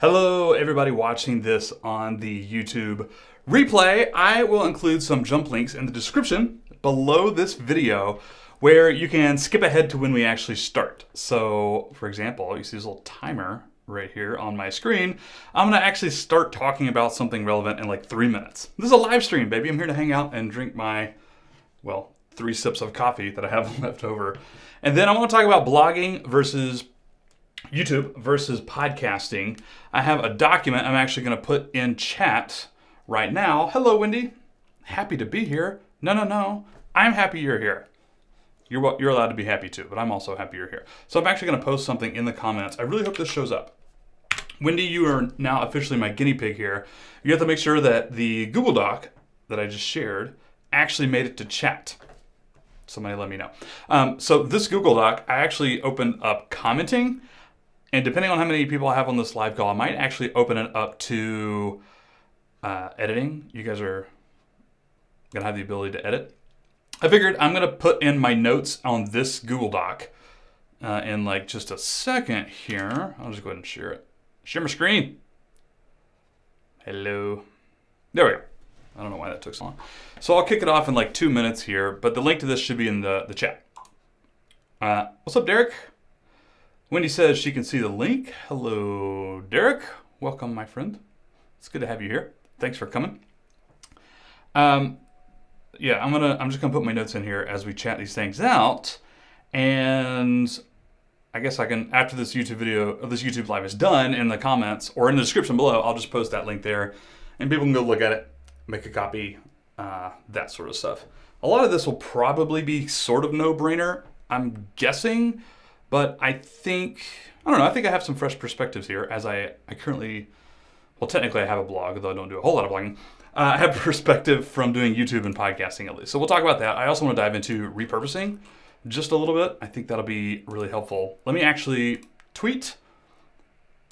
Hello, everybody watching this on the YouTube replay. I will include some jump links in the description below this video where you can skip ahead to when we actually start. So, for example, you see this little timer right here on my screen. I'm going to actually start talking about something relevant in like 3 minutes. This is a live stream, baby. I'm here to hang out and drink my, 3 sips of coffee that I have left over. And then I want to talk about blogging versus YouTube versus podcasting. I have a document I'm actually going to put in chat right now. Hello, Wendy. Happy to be here. No. I'm happy you're here. You're allowed to be happy too, but I'm also happy you're here. So I'm actually going to post something in the comments. I really hope this shows up. Wendy, you are now officially my guinea pig here. You have to make sure that the Google Doc that I just shared actually made it to chat. Somebody let me know. So this Google Doc, I actually opened up commenting. And depending on how many people I have on this live call, I might actually open it up to editing. You guys are going to have the ability to edit. I figured I'm going to put in my notes on this Google Doc in like just a second here. I'll just go ahead and share it. Share my screen. Hello. There we go. I don't know why that took so long. So I'll kick it off in like 2 minutes here, but the link to this should be in the chat. What's up, Derek? Wendy says she can see the link. Hello, Derek. Welcome, my friend. It's good to have you here. Thanks for coming. I'm just gonna put my notes in here as we chat these things out, and I guess I can, after this YouTube video, or this YouTube live is done, in the comments or in the description below, I'll just post that link there, and people can go look at it, make a copy, that sort of stuff. A lot of this will probably be sort of no-brainer, I'm guessing. But I think I have some fresh perspectives here as I currently, technically I have a blog, though I don't do a whole lot of blogging. I have perspective from doing YouTube and podcasting at least. So we'll talk about that. I also want to dive into repurposing just a little bit. I think that'll be really helpful. Let me actually tweet.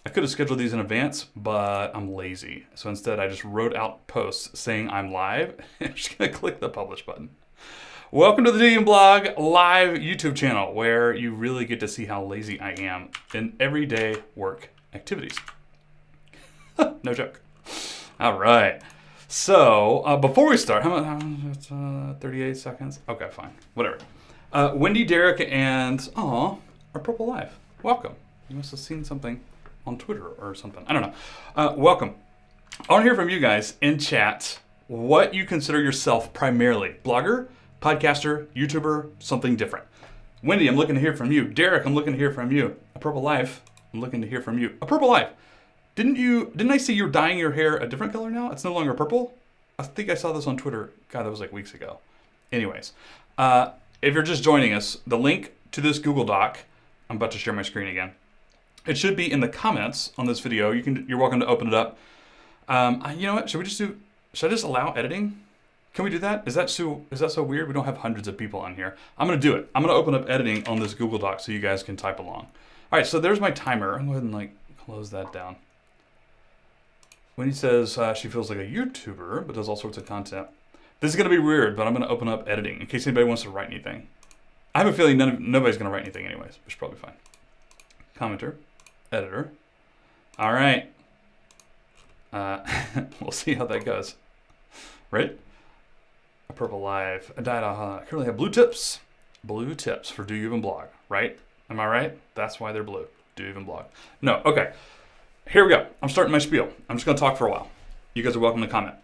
I could have scheduled these in advance, but I'm lazy. So instead I just wrote out posts saying I'm live. I'm just going to click the publish button. Welcome to the Dean Blog live YouTube channel, where you really get to see how lazy I am in everyday work activities. No joke. All right. So before we start, how much? 38 seconds. Okay, fine. Whatever. Wendy, Derek, and our Purple Live. Welcome. You must have seen something on Twitter or something. I don't know. Welcome. I want to hear from you guys in chat what you consider yourself primarily. Blogger, podcaster, YouTuber, something different. Wendy, I'm looking to hear from you. Derek, I'm looking to hear from you. A Purple Life, I'm looking to hear from you. A Purple Life, didn't I see you're dyeing your hair a different color now? It's no longer purple? I think I saw this on Twitter. God, that was like weeks ago. Anyways, if you're just joining us, the link to this Google Doc, I'm about to share my screen again. It should be in the comments on this video. You're welcome to open it up. You know what? Should I just allow editing? Can we do that? Is that so weird? We don't have hundreds of people on here. I'm going to do it. I'm going to open up editing on this Google Doc so you guys can type along. All right, so there's my timer. I'm going to go ahead and close that down. Wendy says she feels like a YouTuber, but does all sorts of content. This is going to be weird, but I'm going to open up editing in case anybody wants to write anything. I have a feeling nobody's going to write anything anyways, which is probably fine. Commenter, editor. All right. We'll see how that goes. Right? Purple Live. I currently have blue tips. Blue tips for Do You Even Blog, right? Am I right? That's why they're blue. Do You Even Blog? No, okay. Here we go. I'm starting my spiel. I'm just going to talk for a while. You guys are welcome to comment.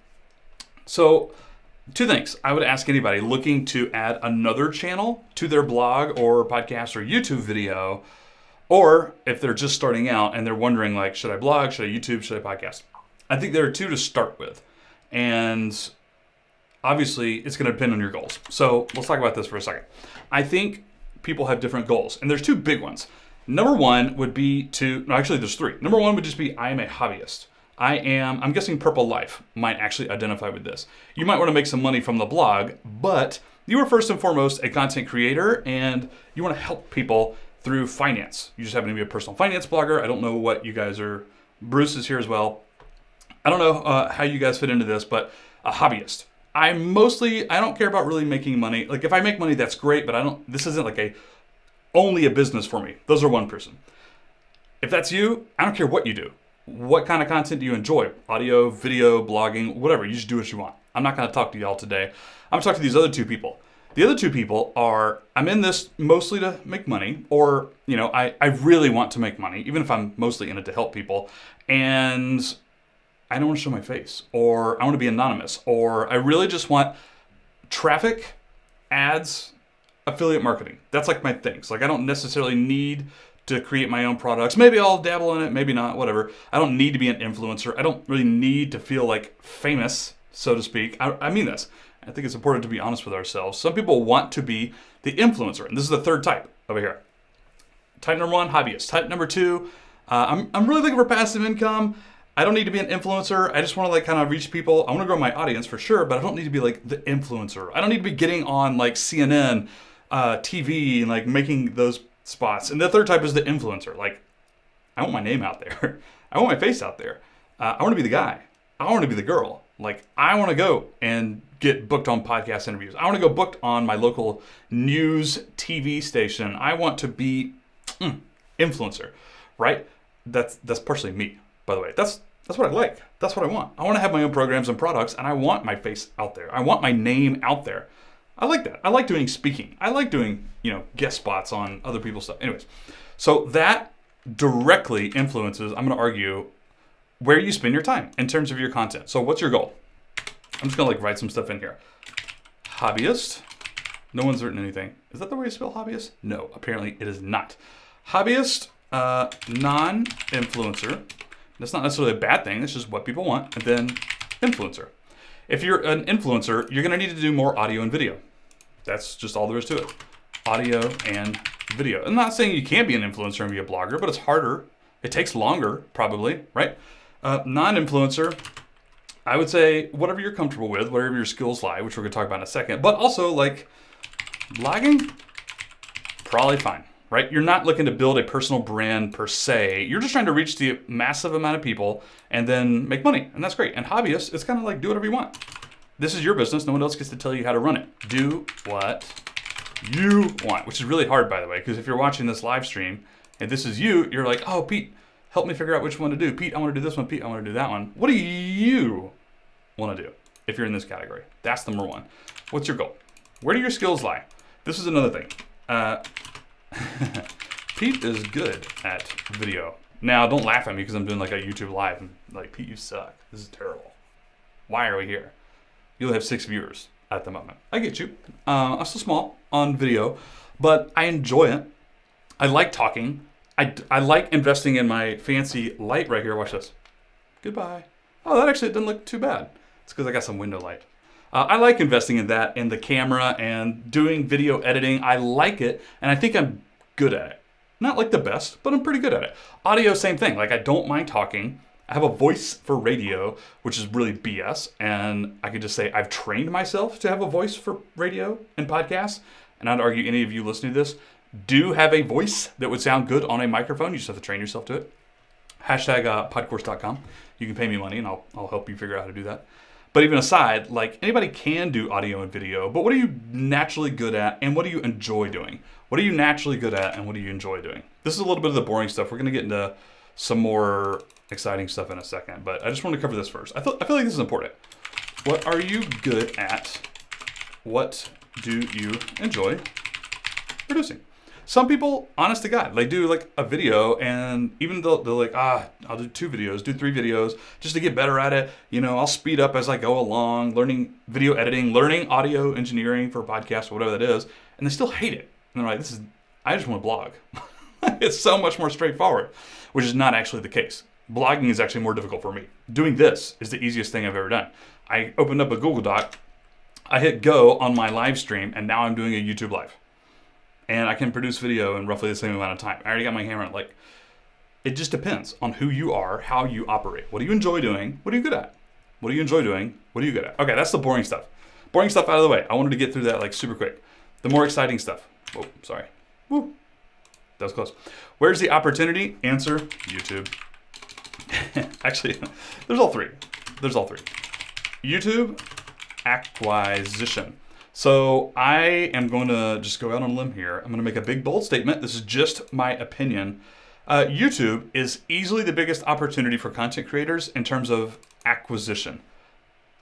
So, 2 things. I would ask anybody looking to add another channel to their blog or podcast or YouTube video, or if they're just starting out and they're wondering, like, should I blog, should I YouTube, should I podcast? I think there are 2 to start with. And obviously, it's going to depend on your goals. So let's talk about this for a second. I think people have different goals, and there's 2 big ones. Number 1 would be there's 3. Number 1 would just be, I am a hobbyist. I'm guessing Purple Life might actually identify with this. You might want to make some money from the blog, but you are first and foremost a content creator, and you want to help people through finance. You just happen to be a personal finance blogger. I don't know what you guys are. Bruce is here as well. I don't know how you guys fit into this, but a hobbyist. I don't care about really making money. Like, if I make money, that's great, but this isn't like only a business for me. Those are one person. If that's you, I don't care what you do. What kind of content do you enjoy? Audio, video, blogging, whatever. You just do what you want. I'm not going to talk to y'all today. I'm going to talk to these other two people. The other two people are, I'm in this mostly to make money, or, I really want to make money, even if I'm mostly in it to help people, and I don't want to show my face, or I want to be anonymous, or I really just want traffic, ads, affiliate marketing. That's like my things. Like I don't necessarily need to create my own products. Maybe I'll dabble in it, maybe not, whatever. I don't need to be an influencer. I don't really need to feel like famous, so to speak. I mean this. I think it's important to be honest with ourselves. Some people want to be the influencer, and this is the third type over here. Type number one, hobbyist. Type number two, I'm really looking for passive income. I don't need to be an influencer. I just want to like kind of reach people. I want to grow my audience for sure, but I don't need to be like the influencer. I don't need to be getting on like CNN, TV, and like making those spots. And the third type is the influencer. Like, I want my name out there. I want my face out there. I want to be the guy. I want to be the girl. Like, I want to go and get booked on podcast interviews. I want to go booked on my local news TV station. I want to be influencer, right? That's partially me, by the way. That's what I like. That's what I want. I want to have my own programs and products, and I want my face out there. I want my name out there. I like that. I like doing speaking. I like doing, guest spots on other people's stuff. Anyways, so that directly influences, I'm going to argue, where you spend your time in terms of your content. So what's your goal? I'm just going to like write some stuff in here. Hobbyist. No one's written anything. Is that the way you spell hobbyist? No, apparently it is not. Hobbyist, non-influencer. That's not necessarily a bad thing. It's just what people want. And then influencer. If you're an influencer, you're going to need to do more audio and video. That's just all there is to it. Audio and video. I'm not saying you can't be an influencer and be a blogger, but it's harder. It takes longer, probably, right? Non-influencer, I would say whatever you're comfortable with, whatever your skills lie, which we're going to talk about in a second. But also, like, blogging, probably fine, right? You're not looking to build a personal brand per se. You're just trying to reach the massive amount of people and then make money. And that's great. And hobbyist, it's kind of like do whatever you want. This is your business. No one else gets to tell you how to run it. Do what you want, which is really hard, by the way, because if you're watching this live stream and this is you, you're like, oh, Pete, help me figure out which one to do. Pete, I want to do this one. Pete, I want to do that one. What do you want to do if you're in this category? That's number one. What's your goal? Where do your skills lie? This is another thing. Pete is good at video. Now, don't laugh at me because I'm doing like a YouTube live and like, Pete, you suck. This is terrible. Why are we here? You'll have 6 viewers at the moment. I get you. I'm still small on video, but I enjoy it. I like talking. I like investing in my fancy light right here. Watch this. Goodbye. Oh, that actually didn't look too bad. It's because I got some window light. I like investing in that, in the camera and doing video editing. I like it, and I think I'm good at it. Not like the best, but I'm pretty good at it. Audio, same thing. Like, I don't mind talking. I have a voice for radio, which is really BS, and I could just say I've trained myself to have a voice for radio and podcasts, and I'd argue any of you listening to this do have a voice that would sound good on a microphone. You just have to train yourself to it. Hashtag podcourse.com. You can pay me money, and I'll help you figure out how to do that. But even aside, like, anybody can do audio and video, but what are you naturally good at, and what do you enjoy doing? What are you naturally good at, and what do you enjoy doing? This is a little bit of the boring stuff. We're going to get into some more exciting stuff in a second, but I just want to cover this first. I feel like this is important. What are you good at? What do you enjoy producing? Some people, honest to God, they do like a video, and even though they're like, I'll do 2 videos, do 3 videos just to get better at it. I'll speed up as I go along, learning video editing, learning audio engineering for podcasts or whatever that is, and they still hate it. And they're like, I just want to blog. It's so much more straightforward, which is not actually the case. Blogging is actually more difficult for me. Doing this is the easiest thing I've ever done. I opened up a Google Doc, I hit go on my live stream, and now I'm doing a YouTube live. And I can produce video in roughly the same amount of time. I already got my hammer. Like, it just depends on who you are, how you operate. What do you enjoy doing? What are you good at? What do you enjoy doing? What are you good at? Okay, that's the boring stuff. Boring stuff out of the way. I wanted to get through that like super quick. The more exciting stuff. Oh, sorry. Woo. That was close. Where's the opportunity? Answer, YouTube. Actually, there's all three. YouTube acquisition. So I am going to just go out on a limb here. I'm going to make a big, bold statement. This is just my opinion. YouTube is easily the biggest opportunity for content creators in terms of acquisition.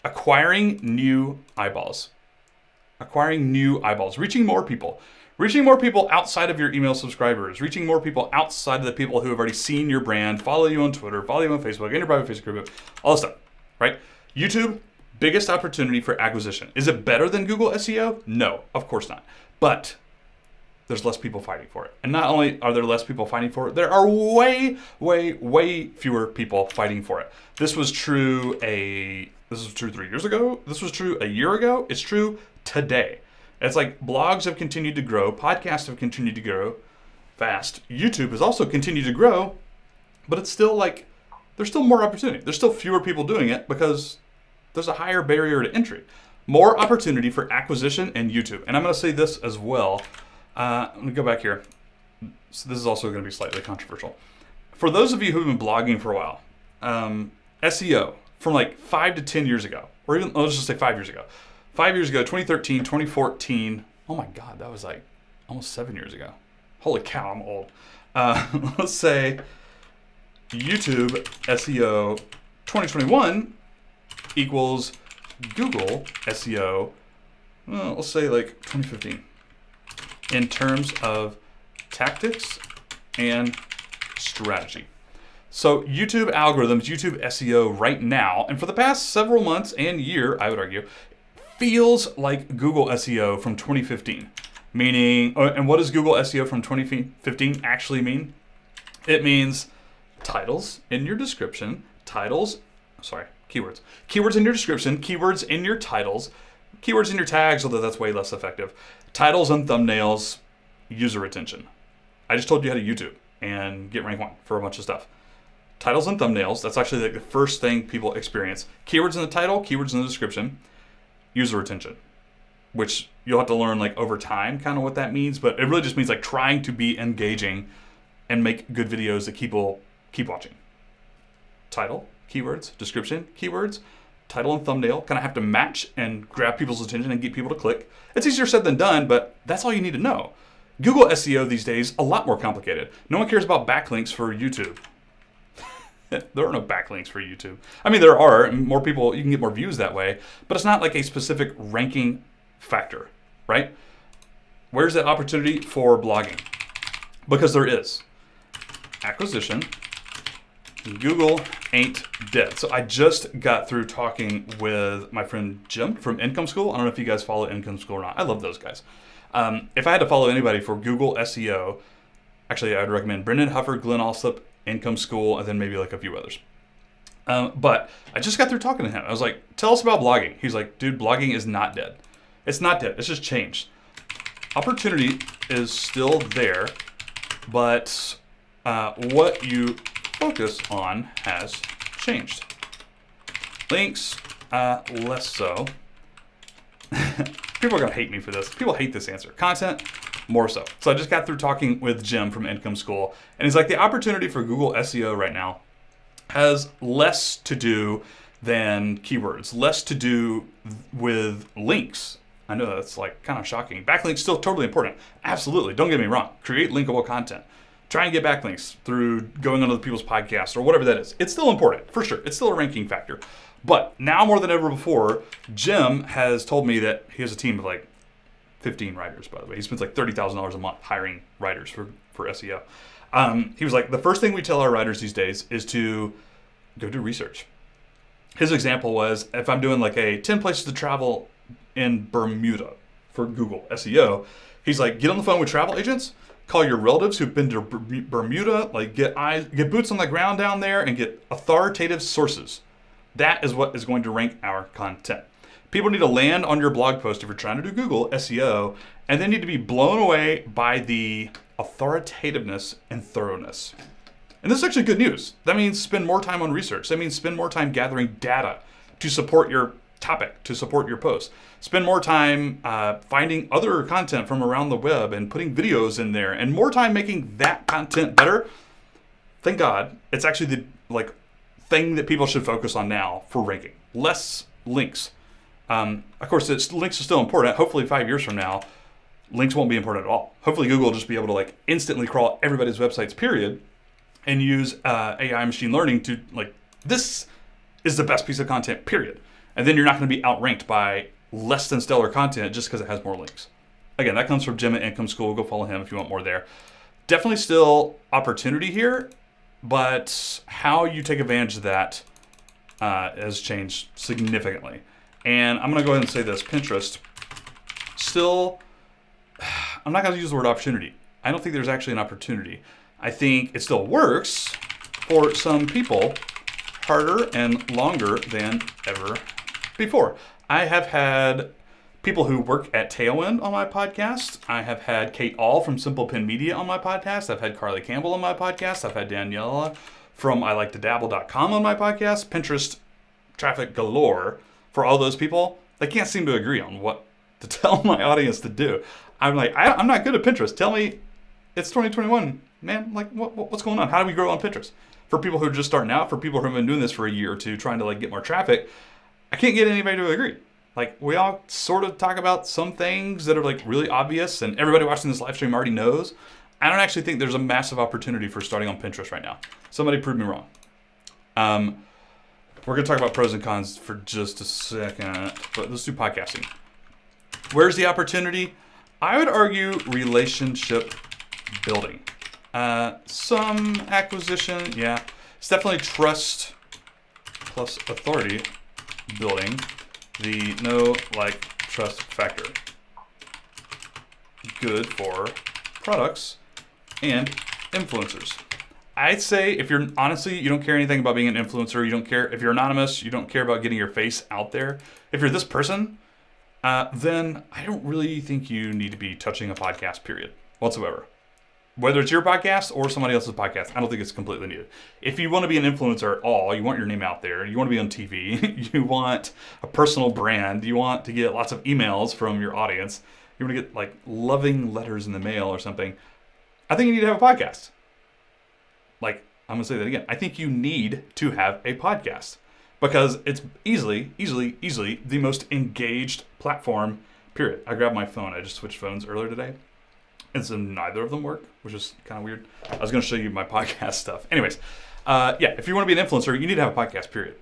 Acquiring new eyeballs. Reaching more people. Reaching more people outside of your email subscribers. Reaching more people outside of the people who have already seen your brand, follow you on Twitter, follow you on Facebook, in your private Facebook group, all this stuff, right? YouTube, biggest opportunity for acquisition. Is it better than Google SEO? No, of course not. But there's less people fighting for it. And not only are there less people fighting for it, there are way, way, way fewer people fighting for it. This was true 3 years ago. This was true a year ago. It's true today. It's like blogs have continued to grow. Podcasts have continued to grow fast. YouTube has also continued to grow, but it's still like, there's still more opportunity. There's still fewer people doing it because there's a higher barrier to entry. More opportunity for acquisition in YouTube. And I'm going to say this as well. Let me go back here. So this is also going to be slightly controversial. For those of you who've been blogging for a while, SEO from like 5 to 10 years ago, or even let's just say 5 years ago. 5 years ago, 2013, 2014. Oh my God, that was like almost 7 years ago. Holy cow, I'm old. Let's say YouTube SEO 2021 equals Google SEO, well, let's say like 2015. In terms of tactics and strategy. So YouTube algorithms, YouTube SEO right now, and for the past several months and year, I would argue, feels like Google SEO from 2015. Meaning, and what does Google SEO from 2015 actually mean? It means titles in your description, keywords. Keywords in your description, keywords in your titles, keywords in your tags, although that's way less effective. Titles and thumbnails, user retention. I just told you how to YouTube and get rank 1 for a bunch of stuff. Titles and thumbnails, that's actually like the first thing people experience. Keywords in the title, keywords in the description, user retention, which you'll have to learn like over time kind of what that means, but it really just means like trying to be engaging and make good videos that people keep watching. Title, keywords, description, keywords, title and thumbnail kind of have to match and grab people's attention and get people to click. It's easier said than done, but that's all you need to know. Google SEO these days, a lot more complicated. No one cares about backlinks for YouTube. There are no backlinks for YouTube. I mean, there are, and more people, you can get more views that way, but it's not like a specific ranking factor, right? Where's that opportunity for blogging? Because there is. Acquisition. Google ain't dead. So I just got through talking with my friend Jim from Income School. I don't know if you guys follow Income School or not. I love those guys. If I had to follow anybody for Google SEO, actually I would recommend Brendan Huffer, Glenn Alsop, Income School, and then maybe like a few others. But I just got through talking to him. I was like, tell us about blogging. He's like, dude, blogging is not dead. It's not dead. It's just changed. Opportunity is still there, but what you focus on has changed. Links, less so. People are going to hate me for this. People hate this answer. Content, more so. So I just got through talking with Jim from Income School, and he's like, the opportunity for Google SEO right now has less to do than keywords, less to do with links. I know that's like kind of shocking. Backlinks still totally important. Absolutely. Don't get me wrong. Create linkable content. Try and get backlinks through going on other people's podcasts or whatever that is. It's still important, for sure. It's still a ranking factor. But now more than ever before, Jim has told me that he has a team of like 15 writers, by the way. He spends like $30,000 a month hiring writers for SEO. He was like, the first thing we tell our writers these days is to go do research. His example was, if I'm doing like a 10 places to travel in Bermuda for Google SEO, he's like, get on the phone with travel agents, call your relatives who've been to Bermuda, like get boots on the ground down there and get authoritative sources. That is what is going to rank our content. People need to land on your blog post if you're trying to do Google SEO, and they need to be blown away by the authoritativeness and thoroughness. And this is actually good news. That means spend more time on research. That means spend more time gathering data to support your topic, to support your post. Spend more time finding other content from around the web and putting videos in there, and more time making that content better. Thank God, it's actually the thing that people should focus on now for ranking. Less links. Of course, links are still important. Hopefully 5 years from now, links won't be important at all. Hopefully Google will just be able to instantly crawl everybody's websites, period, and use AI machine learning to like, this is the best piece of content, period. And then you're not going to be outranked by less than stellar content just because it has more links. Again, that comes from Jim at Income School. Go follow him if you want more there. Definitely still opportunity here, but how you take advantage of that has changed significantly. And I'm going to go ahead and say this. Pinterest, still, I'm not going to use the word opportunity. I don't think there's actually an opportunity. I think it still works for some people harder and longer than ever before. I have had people who work at Tailwind on my podcast. I have had Kate All from Simple Pen Media on my podcast. I've had Carly Campbell on my podcast. I've had Daniela from ILikeToDabble.com on my podcast. Pinterest traffic galore for all those people. They can't seem to agree on what to tell my audience to do. I'm like, I'm not good at Pinterest. Tell me, it's 2021, man. Like, what's going on? How do we grow on Pinterest? For people who are just starting out, for people who have been doing this for a year or two, trying to like get more traffic, I can't get anybody to agree. Like, we all sort of talk about some things that are like really obvious and everybody watching this live stream already knows. I don't actually think there's a massive opportunity for starting on Pinterest right now. Somebody prove me wrong. We're going to talk about pros and cons for just a second, but let's do podcasting. Where's the opportunity? I would argue relationship building. Some acquisition, yeah. It's definitely trust plus authority building. The know, like, trust factor. Good for products and influencers. I'd say if you're, honestly, you don't care anything about being an influencer, you don't care, if you're anonymous, you don't care about getting your face out there. If you're this person, then I don't really think you need to be touching a podcast, period, whatsoever. Whether it's your podcast or somebody else's podcast, I don't think it's completely needed. If you want to be an influencer at all, you want your name out there, you want to be on TV, you want a personal brand, you want to get lots of emails from your audience, you want to get like loving letters in the mail or something, I think you need to have a podcast. Like, I'm going to say that again. I think you need to have a podcast because it's easily the most engaged platform, period. I grabbed my phone. I just switched phones earlier today. And so neither of them work, which is kind of weird. I was going to show you my podcast stuff. Anyways, yeah, if you want to be an influencer, you need to have a podcast, period.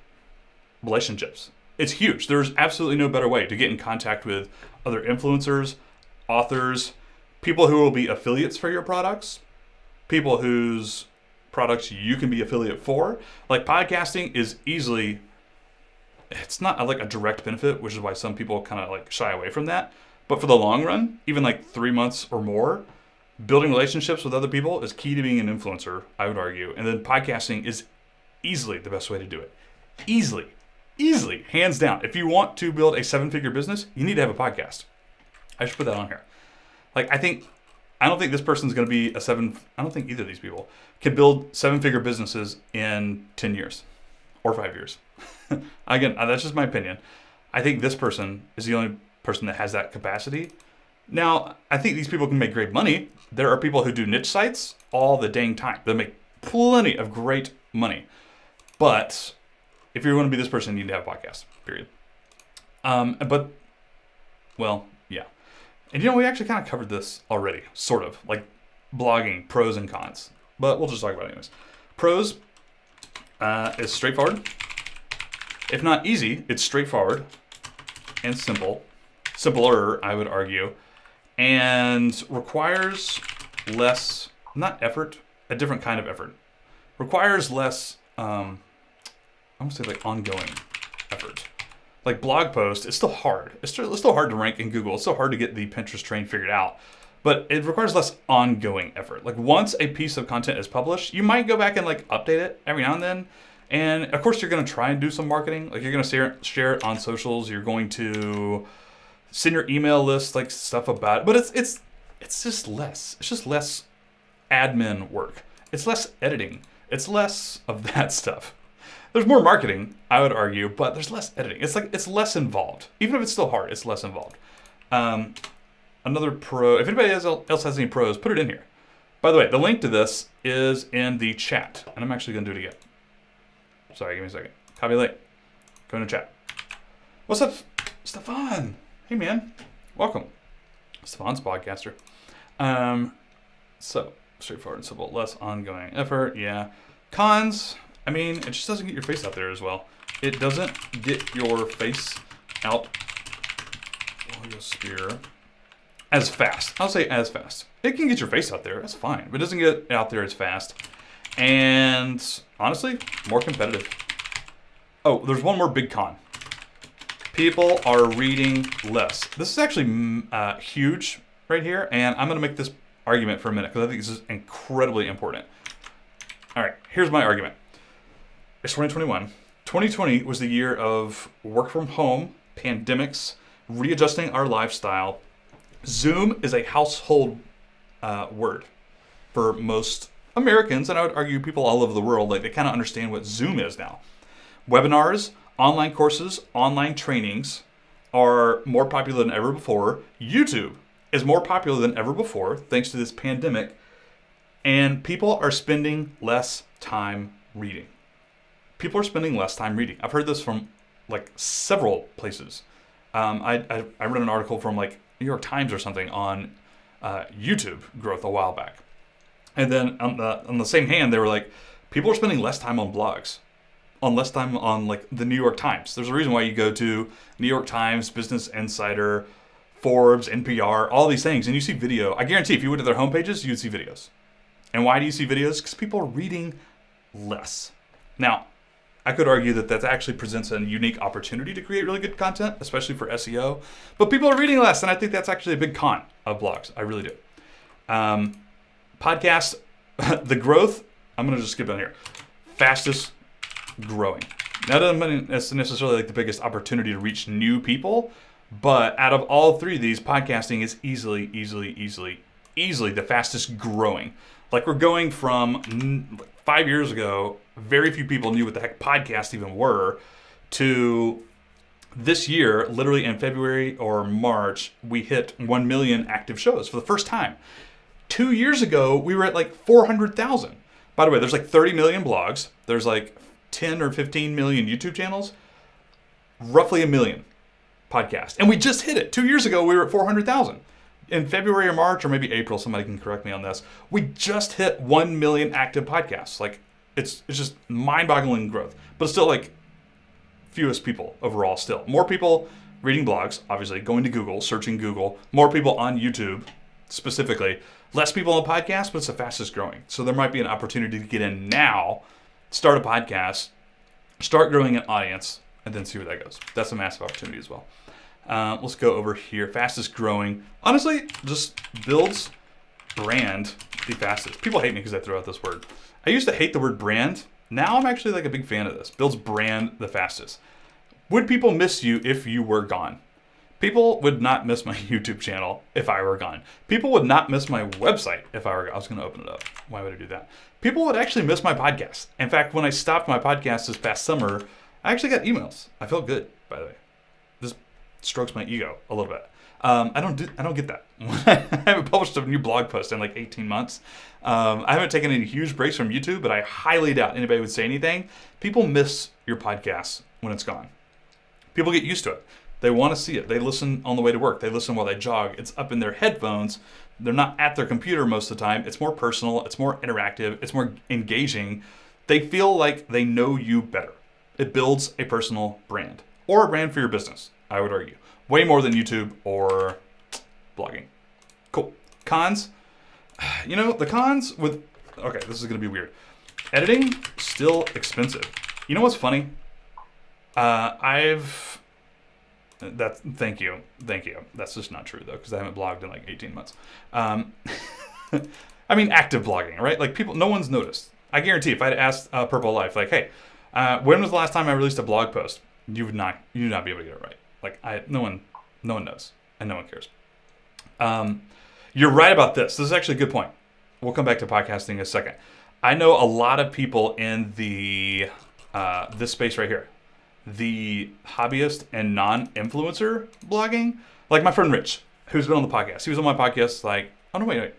Relationships. It's huge. There's absolutely no better way to get in contact with other influencers, authors, people who will be affiliates for your products, people whose products you can be affiliate for. Like, podcasting is easily, it's not like a direct benefit, which is why some people kind of like shy away from that. But for the long run, even like 3 months or more, building relationships with other people is key to being an influencer, I would argue. And then podcasting is easily the best way to do it. Easily, hands down. If you want to build a 7-figure business, you need to have a podcast. I should put that on here. Like, I don't think this person's going to be I don't think either of these people can build 7-figure businesses in 10 years or 5 years. Again, that's just my opinion. I think this person is the only person that has that capacity. Now, I think these people can make great money. There are people who do niche sites all the dang time. They make plenty of great money. But if you're going to be this person, you need to have a podcast, period. But, well, yeah. And you know, we actually kind of covered this already, sort of, like blogging, pros and cons. But we'll just talk about it anyways. Pros is straightforward. If not easy, it's straightforward and simple. Simpler, I would argue. And requires less, not effort, a different kind of effort. Requires less, I'm going to say like ongoing effort. Like blog post, it's still hard. It's still hard to rank in Google. It's still hard to get the Pinterest train figured out. But it requires less ongoing effort. Like once a piece of content is published, you might go back and like update it every now and then. And of course you're going to try and do some marketing. Like you're going to share it on socials. You're going to send your email list, like stuff about it. But it's just less. It's just less admin work. It's less editing. It's less of that stuff. There's more marketing, I would argue, but there's less editing. It's less involved. Even if it's still hard, it's less involved. Another pro, if anybody else has any pros, put it in here. By the way, the link to this is in the chat, and I'm actually going to do it again. Sorry, give me a second. Copy link. Go into chat. What's up, Stefan? Hey, man. Welcome. Stefan's podcaster. So, straightforward and simple. Less ongoing effort. Yeah. Cons. I mean, it just doesn't get your face out there as well. It doesn't get your face out. Spear as fast. I'll say as fast. It can get your face out there. That's fine. But it doesn't get out there as fast. And honestly, more competitive. Oh, there's one more big con. People are reading less. This is actually huge right here. And I'm going to make this argument for a minute because I think this is incredibly important. All right, here's my argument. It's 2021. 2020 was the year of work from home, pandemics, readjusting our lifestyle. Zoom is a household word for most Americans, and I would argue people all over the world. Like, they kind of understand what Zoom is now. Webinars, online courses, online trainings are more popular than ever before. YouTube is more popular than ever before thanks to this pandemic, and people are spending less time reading. People are spending less time reading. I've heard this from like several places. I read an article from like New York Times or something on YouTube growth a while back. And then on the same hand, they were like, people are spending less time on blogs, on less time on like the New York Times. There's a reason why you go to New York Times, Business Insider, Forbes, NPR, all these things, and you see video. I guarantee if you went to their homepages, you'd see videos. And why do you see videos? Because people are reading less. Now, I could argue that that actually presents a unique opportunity to create really good content, especially for SEO. But people are reading less, and I think that's actually a big con of blogs. I really do. Podcast, the growth, I'm going to just skip down here. Fastest growing. That doesn't mean it's necessarily like the biggest opportunity to reach new people, but out of all three of these, podcasting is easily the fastest growing. Like, we're going from 5 years ago, very few people knew what the heck podcasts even were, to this year, literally in February or March, we hit 1 million active shows for the first time. 2 years ago, we were at like 400,000. By the way, there's like 30 million blogs. There's like 10 or 15 million YouTube channels. Roughly a million podcasts. And we just hit it. 2 years ago, we were at 400,000. In February or March, or maybe April, somebody can correct me on this, we just hit 1 million active podcasts. Like, it's just mind-boggling growth. But still, like, fewest people overall still. More people reading blogs, obviously, going to Google, searching Google. More people on YouTube, specifically. Less people on podcasts, but it's the fastest growing. So there might be an opportunity to get in now, start a podcast, start growing an audience, and then see where that goes. That's a massive opportunity as well. Let's go over here. Fastest growing. Honestly, just builds brand the fastest. People hate me because I throw out this word. I used to hate the word brand. Now I'm actually like a big fan of this. Builds brand the fastest. Would people miss you if you were gone? People would not miss my YouTube channel if I were gone. People would not miss my website if I were gone. I was going to open it up. Why would I do that? People would actually miss my podcast. In fact, when I stopped my podcast this past summer, I actually got emails. I felt good, by the way. This strokes my ego a little bit. I don't get that. I haven't published a new blog post in like 18 months. I haven't taken any huge breaks from YouTube, but I highly doubt anybody would say anything. People miss your podcast when it's gone. People get used to it. They want to see it. They listen on the way to work. They listen while they jog. It's up in their headphones. They're not at their computer most of the time. It's more personal. It's more interactive. It's more engaging. They feel like they know you better. It builds a personal brand, or a brand for your business, I would argue. Way more than YouTube or blogging. Cool. Cons. You know, the cons with... Okay, this is going to be weird. Editing, still expensive. You know what's funny? Thank you. That's just not true, though, because I haven't blogged in like 18 months. I mean, active blogging, right? Like, people, no one's noticed. I guarantee if I'd asked Purple Life, like, hey, when was the last time I released a blog post? You'd not be able to get it right. Like, no one knows, and no one cares. You're right about this. This is actually a good point. We'll come back to podcasting in a second. I know a lot of people in the this space right here, the hobbyist and non-influencer blogging, like my friend Rich, who's been on the podcast. He was on my podcast like, oh no, wait.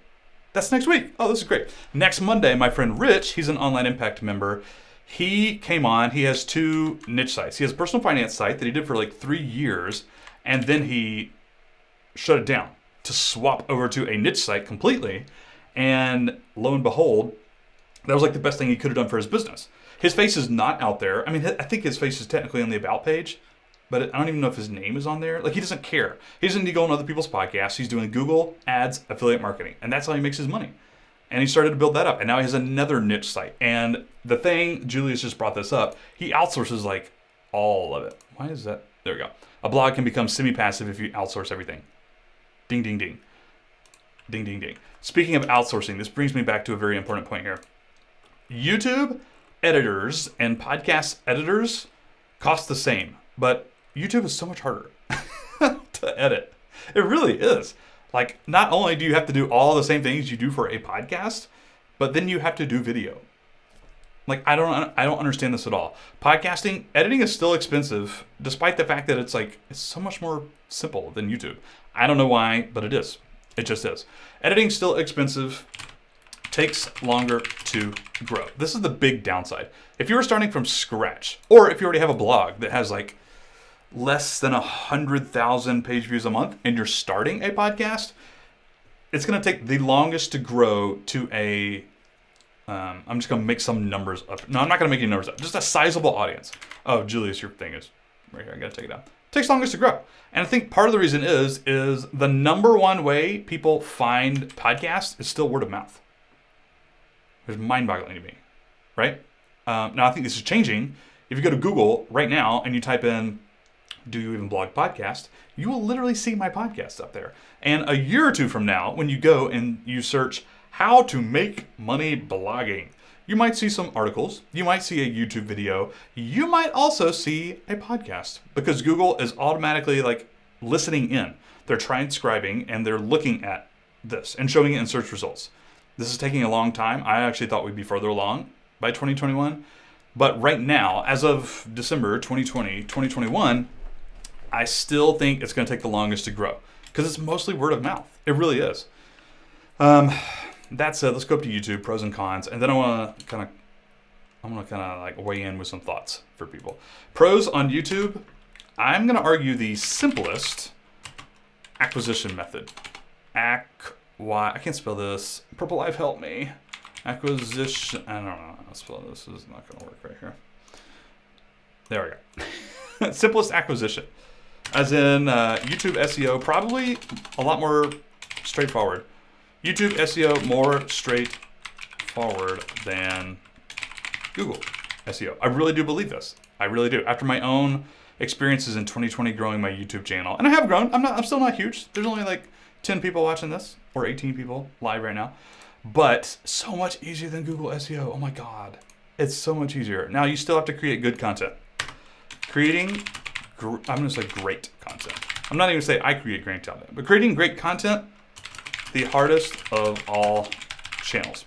That's next week. Oh, this is great. Next Monday, my friend Rich, he's an Online Impact member. He came on. He has 2 niche sites. He has a personal finance site that he did for like 3 years, and then he shut it down to swap over to a niche site completely. And lo and behold, that was like the best thing he could have done for his business. His face is not out there. I mean, I think his face is technically on the About page, but I don't even know if his name is on there. Like, he doesn't care. He doesn't need to go on other people's podcasts. He's doing Google Ads affiliate marketing, and that's how he makes his money. And he started to build that up, and now he has another niche site. And the thing, Julius just brought this up, he outsources like all of it. Why is that? There we go. A blog can become semi-passive if you outsource everything. Ding, ding, ding. Ding, ding, ding. Speaking of outsourcing, this brings me back to a very important point here. YouTube editors and podcast editors cost the same, but YouTube is so much harder to edit. It really is. Like, not only do you have to do all the same things you do for a podcast, but then you have to do video. Like, I don't understand this at all. Podcasting, editing is still expensive, despite the fact that it's so much more simple than YouTube. I don't know why, but it is. It just is. Editing's still expensive, takes longer to grow. This is the big downside. If you were starting from scratch, or if you already have a blog that has like less than 100,000 page views a month, and you're starting a podcast, it's going to take the longest to grow to a I'm just going to make some numbers up. No, I'm not going to make any numbers up. Just a sizable audience. Oh, Julius, your thing is right here. I got to take it down. It takes longest to grow. And I think part of the reason is the number one way people find podcasts is still word of mouth. It's mind-boggling to me, right? Now, I think this is changing. If you go to Google right now and you type in, "Do you even blog podcast?" you will literally see my podcast up there. And a year or two from now, when you go and you search how to make money blogging, you might see some articles. You might see a YouTube video. You might also see a podcast, because Google is automatically like listening in. They're transcribing and they're looking at this and showing it in search results. This is taking a long time. I actually thought we'd be further along by 2021. But right now, as of December 2020, 2021, I still think it's going to take the longest to grow, because it's mostly word of mouth. It really is. That said, let's go up to YouTube, pros and cons, and then I want to kind of like weigh in with some thoughts for people. Pros on YouTube, I'm going to argue the simplest acquisition method. I can't spell this. Purple Life, help me. Acquisition. I don't know how to spell this. This is not going to work right here. There we go. Simplest acquisition. As in YouTube SEO, probably a lot more straightforward. YouTube SEO more straightforward than Google SEO. I really do believe this. I really do. After my own experiences in 2020 growing my YouTube channel, and I have grown. I'm still not huge. There's only like 10 people watching this, or 18 people live right now. But so much easier than Google SEO. Oh my God. It's so much easier. Now you still have to create good content. I'm going to say great content. I'm not even going to say I create great content, but creating great content, the hardest of all channels.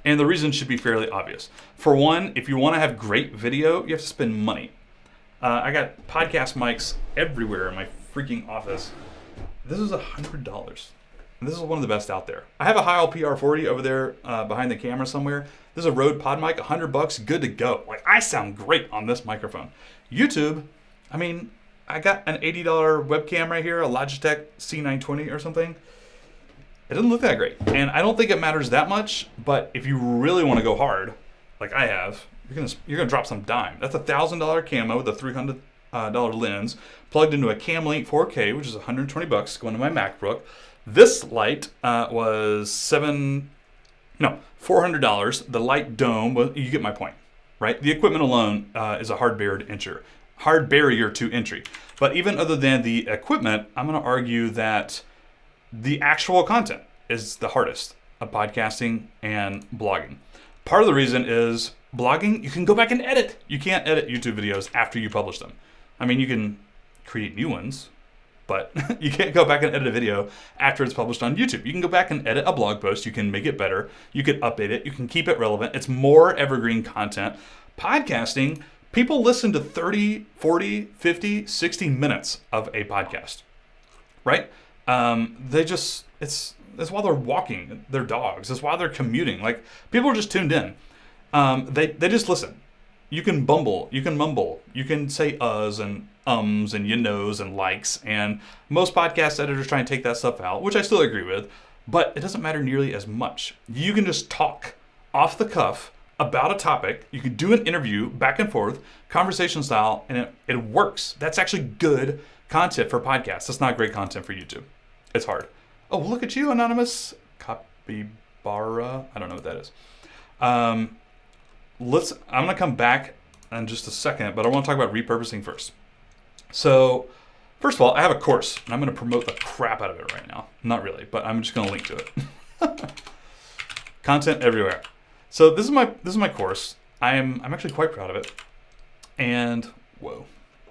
And the reason should be fairly obvious. For one, if you want to have great video, you have to spend money. I got podcast mics everywhere in my freaking office. This is $100. And this is one of the best out there. I have a Heil PR40 over there behind the camera somewhere. This is a Rode Pod mic, $100, good to go. Like, I sound great on this microphone. YouTube, I mean, I got an $80 webcam right here, a Logitech C920 or something. It doesn't look that great. And I don't think it matters that much, but if you really want to go hard, like I have, you're gonna drop some dime. That's a $1,000 camo with a $300 lens, plugged into a Camlink 4K, which is $120 going to my MacBook. This light was $400. The light dome, well, you get my point, right? The equipment alone is a hard barrier to entry. But even other than the equipment, I'm going to argue that the actual content is the hardest of podcasting and blogging. Part of the reason is blogging, you can go back and edit. You can't edit YouTube videos after you publish them. I mean, you can create new ones, but you can't go back and edit a video after it's published on YouTube. You can go back and edit a blog post. You can make it better. You can update it. You can keep it relevant. It's more evergreen content. Podcasting, people listen to 30, 40, 50, 60 minutes of a podcast, right? It's while they're walking their dogs. It's while they're commuting. Like, people are just tuned in. They just listen. You can bumble, you can mumble, you can say uhs and ums and you knows and likes, and most podcast editors try and take that stuff out, which I still agree with. but it doesn't matter nearly as much. You can just talk off the cuff about a topic. You can do an interview back and forth, conversation style, and it works. That's actually good content for podcasts. That's not great content for YouTube. It's hard. Oh, look at you, anonymous capybara. I don't know what that is. I'm gonna come back in just a second, but I want to talk about repurposing first. So, first of all, I have a course, and I'm gonna promote the crap out of it right now. Not really, but I'm just gonna link to it. Content everywhere. So this is my course. I'm actually quite proud of it. And whoa,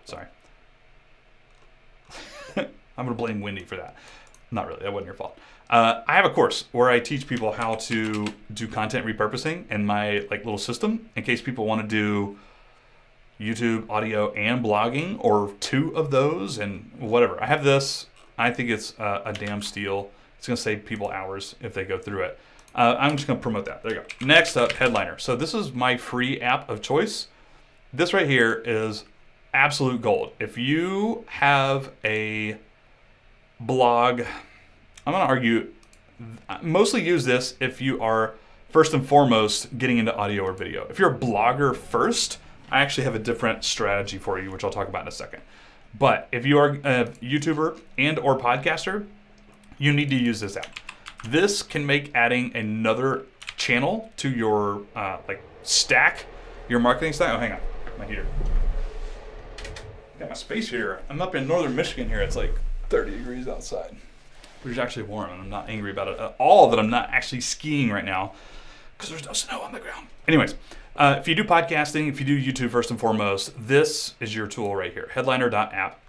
sorry. I'm gonna blame Wendy for that. Not really, that wasn't your fault. I have a course where I teach people how to do content repurposing in my little system in case people want to do YouTube, audio, and blogging, or two of those, and whatever. I have this. I think it's a damn steal. It's gonna save people hours if they go through it. I'm just gonna promote that. There you go. Next up, Headliner. So this is my free app of choice. This right here is absolute gold. If you have a blog, I'm gonna argue, mostly use this if you are first and foremost getting into audio or video. If you're a blogger first, I actually have a different strategy for you, which I'll talk about in a second. But if you are a YouTuber and or podcaster, you need to use this app. This can make adding another channel to your stack, your marketing stack. Oh, hang on, my heater. Got my space here. I'm up in northern Michigan here. It's like 30 degrees outside, which is actually warm, and I'm not angry about it at all that I'm not actually skiing right now because there's no snow on the ground. Anyways, if you do podcasting, if you do YouTube first and foremost, this is your tool right here, headliner.app.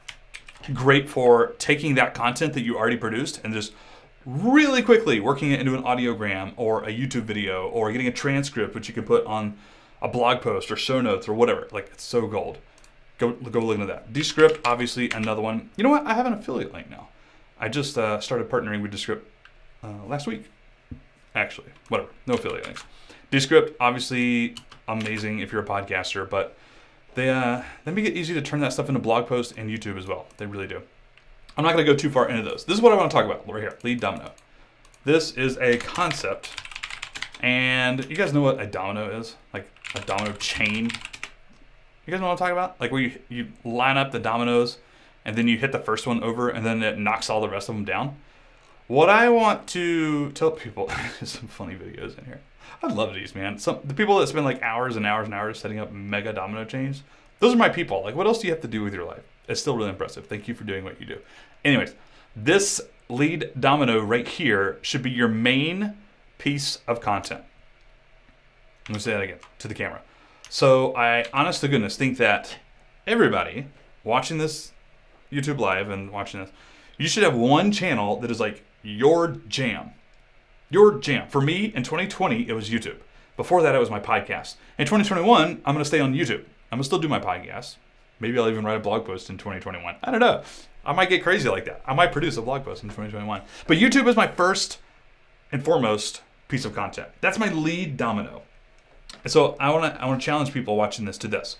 Great for taking that content that you already produced and just really quickly working it into an audiogram or a YouTube video or getting a transcript, which you can put on a blog post or show notes or whatever. It's so gold. Go look into that. Descript, obviously, another one. You know what? I have an affiliate link now. I just started partnering with Descript last week. Actually, whatever. No affiliate links. Descript, obviously, amazing if you're a podcaster, but they make it easy to turn that stuff into blog posts and YouTube as well. They really do. I'm not going to go too far into those. This is what I want to talk about right here, lead domino. This is a concept, and you guys know what a domino is? Like a domino chain. You guys know what I'm talking about? Like where you line up the dominoes, and then you hit the first one over, and then it knocks all the rest of them down. What I want to tell people, there's some funny videos in here. I love these, man. The people that spend hours and hours and hours setting up mega domino chains, those are my people. What else do you have to do with your life? It's still really impressive. Thank you for doing what you do. Anyways, this lead domino right here should be your main piece of content. I'm gonna say that again to the camera. So I, honest to goodness, think that everybody watching this YouTube live and watching this, you should have one channel that is your jam. Your jam. For me, in 2020, it was YouTube. Before that, it was my podcast. In 2021, I'm going to stay on YouTube. I'm going to still do my podcast. Maybe I'll even write a blog post in 2021. I don't know. I might get crazy like that. I might produce a blog post in 2021. But YouTube is my first and foremost piece of content. That's my lead domino. So I want to challenge people watching this to this.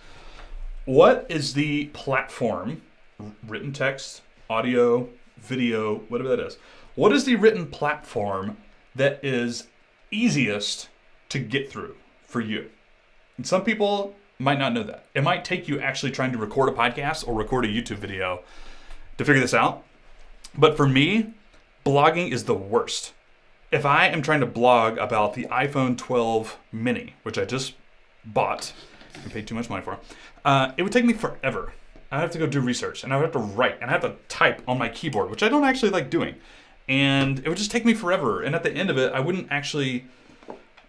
What is the platform, written text, audio, video, whatever that is, what is the written platform that is easiest to get through for you? And some people might not know that. It might take you actually trying to record a podcast or record a YouTube video to figure this out. But for me, blogging is the worst. If I am trying to blog about the iPhone 12 mini, which I just bought, I paid too much money for, it would take me forever. I'd have to go do research, and I would have to write, and I have to type on my keyboard, which I don't actually like doing. And it would just take me forever. And at the end of it, I wouldn't actually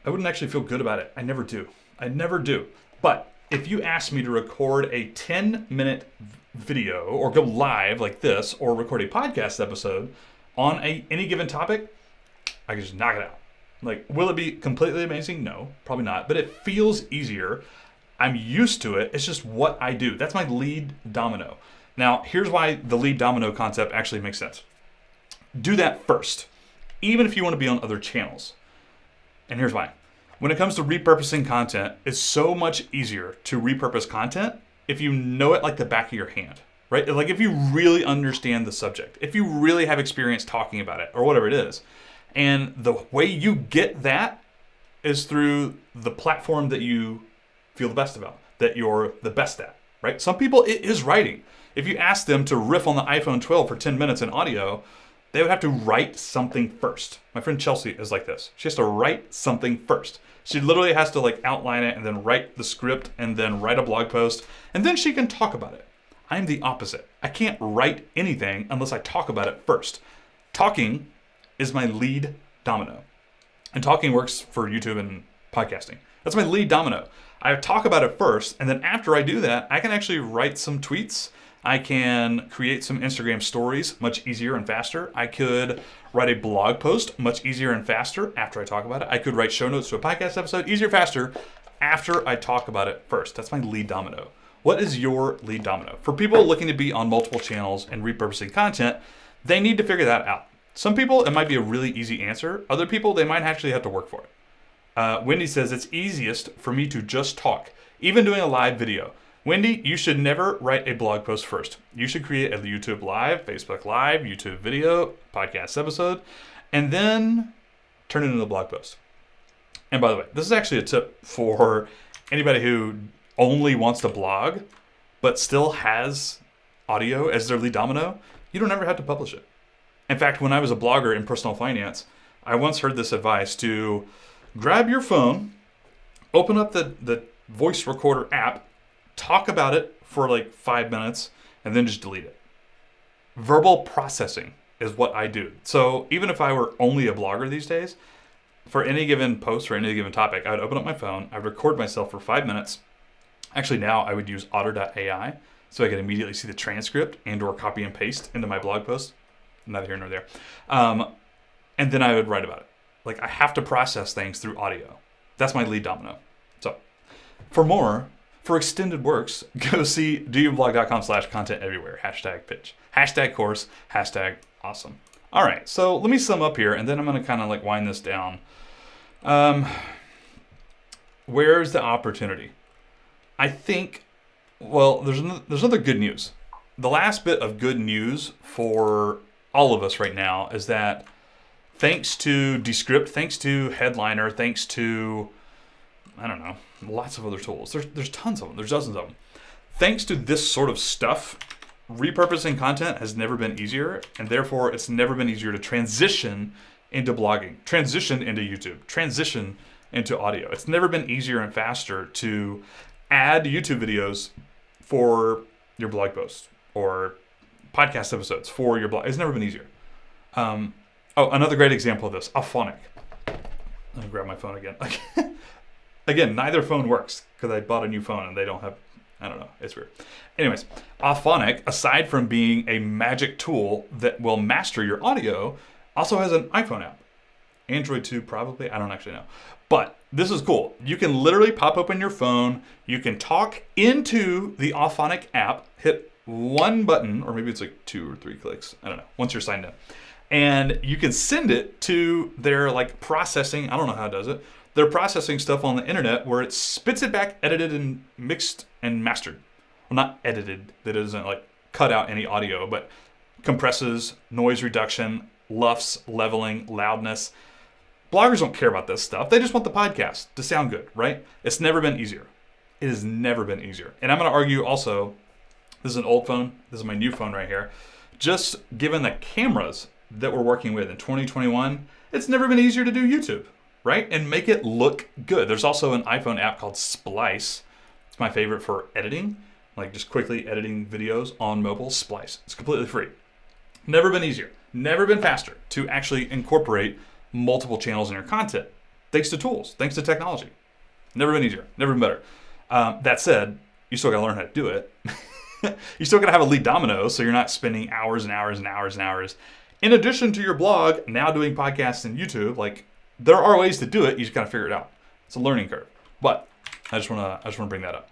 feel good about it. I never do. But if you ask me to record a 10-minute video or go live like this or record a podcast episode on any given topic, I can just knock it out. Will it be completely amazing? No, probably not. But it feels easier. I'm used to it. It's just what I do. That's my lead domino. Now, here's why the lead domino concept actually makes sense. Do that first, even if you want to be on other channels. And here's why. When it comes to repurposing content, it's so much easier to repurpose content if you know it like the back of your hand, right? If you really understand the subject, if you really have experience talking about it or whatever it is, And the way you get that is through the platform that you feel the best about, that you're the best at, right? Some people, it is writing. If you ask them to riff on the iPhone 12 for 10 minutes in audio, they would have to write something first. My friend Chelsea is like this. She has to write something first. She literally has to outline it and then write the script and then write a blog post, and then she can talk about it. I'm the opposite. I can't write anything unless I talk about it first. Talking is my lead domino. And talking works for YouTube and podcasting. That's my lead domino. I talk about it first, and then after I do that, I can actually write some tweets. I can create some Instagram stories much easier and faster. I could write a blog post much easier and faster after I talk about it. I could write show notes to a podcast episode easier, faster after I talk about it first. That's my lead domino. What is your lead domino? For people looking to be on multiple channels and repurposing content, they need to figure that out. Some people, it might be a really easy answer. Other people, they might actually have to work for it. Wendy says, it's easiest for me to just talk, even doing a live video. Wendy, you should never write a blog post first. You should create a YouTube Live, Facebook Live, YouTube video, podcast episode, and then turn it into a blog post. And by the way, this is actually a tip for anybody who only wants to blog, but still has audio as their lead domino. You don't ever have to publish it. In fact, when I was a blogger in personal finance, I once heard this advice to grab your phone, open up the voice recorder app, talk about it for 5 minutes, and then just delete it. Verbal processing is what I do. So even if I were only a blogger these days, for any given post or any given topic, I would open up my phone, I'd record myself for 5 minutes. Actually, now I would use otter.ai so I could immediately see the transcript and or copy and paste into my blog post. Neither here nor there. And then I would write about it. I have to process things through audio. That's my lead domino. So for extended works, go see doyourblog.com/content everywhere. #pitch. #course. #awesome. All right, so let me sum up here, and then I'm going to kind of wind this down. Where's the opportunity? I think, there's other good news. The last bit of good news for all of us right now is that thanks to Descript, thanks to Headliner, thanks to, lots of other tools. There's tons of them. There's dozens of them. Thanks to this sort of stuff, repurposing content has never been easier, and therefore it's never been easier to transition into blogging, transition into YouTube, transition into audio. It's never been easier and faster to add YouTube videos for your blog posts or podcast episodes for your blog. It's never been easier. Another great example of this, Auphonic. Let me grab my phone again. Again, neither phone works because I bought a new phone and they don't have, it's weird. Anyways, Auphonic, aside from being a magic tool that will master your audio, also has an iPhone app. Android too, probably. I don't actually know. But this is cool. You can literally pop open your phone. You can talk into the Auphonic app, hit one button, or maybe it's 2 or 3 clicks. I don't know, once you're signed in. And you can send it to their processing. I don't know how it does it. They're processing stuff on the internet where it spits it back, edited and mixed and mastered. Well, not edited. That doesn't cut out any audio, but compresses, noise reduction, LUFS, leveling, loudness. Bloggers don't care about this stuff. They just want the podcast to sound good, right? It's never been easier. It has never been easier. And I'm going to argue also, this is an old phone. This is my new phone right here. Just given the cameras that we're working with in 2021, it's never been easier to do YouTube, right? And make it look good. There's also an iPhone app called Splice. It's my favorite for editing, just quickly editing videos on mobile. Splice. It's completely free. Never been easier. Never been faster to actually incorporate multiple channels in your content. Thanks to tools, thanks to technology. Never been easier, never been better. That said, you still gotta learn how to do it. You still gotta have a lead domino so you're not spending hours and hours and hours and hours. In addition to your blog, now doing podcasts and YouTube, there are ways to do it, you just gotta figure it out. It's a learning curve. But I just wanna bring that up.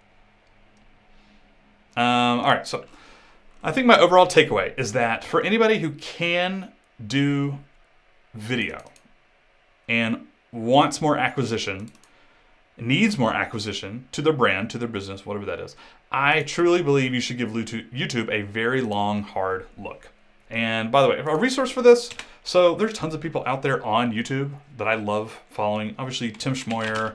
All right, so I think my overall takeaway is that for anybody who can do video and wants more acquisition, needs more acquisition to their brand, to their business, whatever that is, I truly believe you should give YouTube a very long, hard look. And by the way, a resource for this, so there's tons of people out there on YouTube that I love following. Obviously, Tim Schmoyer.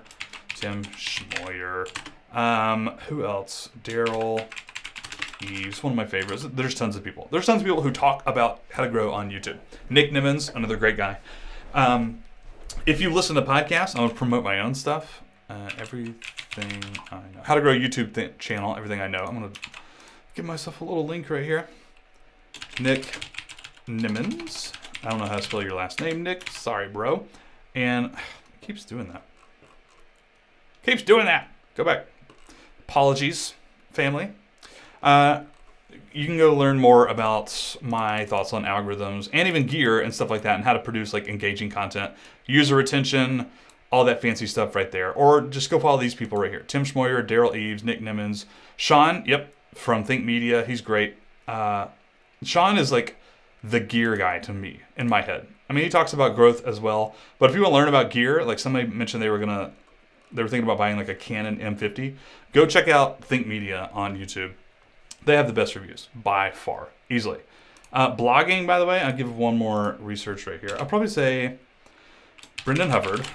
Who else? Daryl Eves, one of my favorites. There's tons of people. There's tons of people who talk about how to grow on YouTube. Nick Nimmons, another great guy. If you listen to podcasts, I'm going to promote my own stuff. Everything I know. How to grow YouTube channel, everything I know. I'm going to give myself a little link right here. Nick Nimmons. I don't know how to spell your last name, Nick. Sorry, bro. And it keeps doing that. Keeps doing that. Go back. Apologies, family. You can go learn more about my thoughts on algorithms and even gear and stuff like that and how to produce like engaging content, user retention, all that fancy stuff right there. Or just go follow these people right here. Tim Schmoyer, Daryl Eves, Nick Nimmons, Sean, from Think Media. He's great. Sean is like the gear guy to me in my head. I mean, he talks about growth as well. But if you want to learn about gear, like somebody mentioned they were thinking about buying like a Canon M50. Go check out Think Media on YouTube. They have the best reviews by far, easily. Blogging, by the way, I'll give one more research right here. I'll probably say Brendan Hubbard,